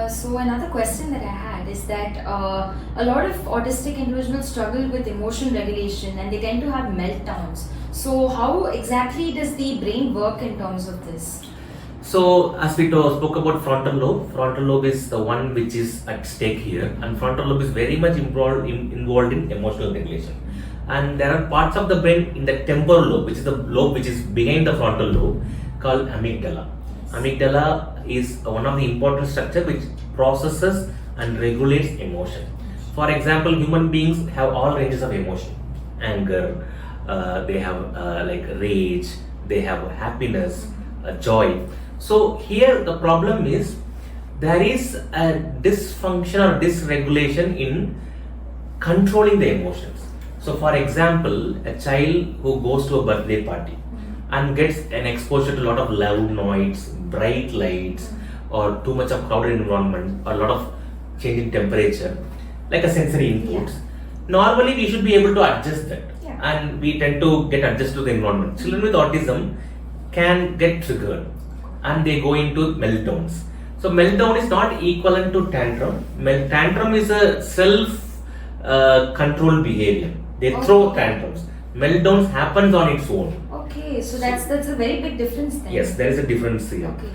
So another question that I had is that a lot of autistic individuals struggle with emotion regulation and they tend to have meltdowns. So how exactly does the brain work in terms of this? So as we spoke about frontal lobe is the one which is at stake here, and frontal lobe is very much involved in emotional regulation. And there are parts of the brain in the temporal lobe, which is the lobe which is behind the frontal lobe, called amygdala. Amygdala is one of the important structure which processes and regulates emotion. For example, human beings have all ranges of emotion: anger, they have like rage, they have happiness, joy. So here the problem is there is a dysfunction or dysregulation in controlling the emotions. So for example, a child who goes to a birthday party and gets an exposure to a lot of loud noise, bright lights, or too much of crowded environment, or a lot of changing temperature, like a sensory inputs. Normally we should be able to adjust that, and we tend to get adjusted to the environment. Children with autism can get triggered and they go into meltdowns. So meltdown is not equivalent to tantrum. Tantrum is a self-controlled behavior. They throw tantrums. Meltdowns happens on its own. Okay, so that's a very big difference then. Yes, there is a difference here. Okay.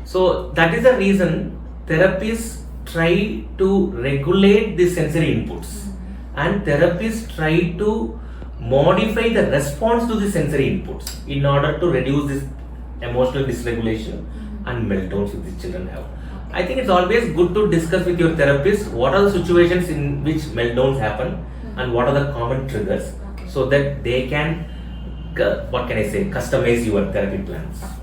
So that is the reason therapists try to regulate the sensory inputs, and therapists try to modify the response to the sensory inputs in order to reduce this emotional dysregulation and meltdowns which the children have. I think it's always good to discuss with your therapist what are the situations in which meltdowns happen and what are the common triggers, so that they can, what can I say, customize your therapy plans.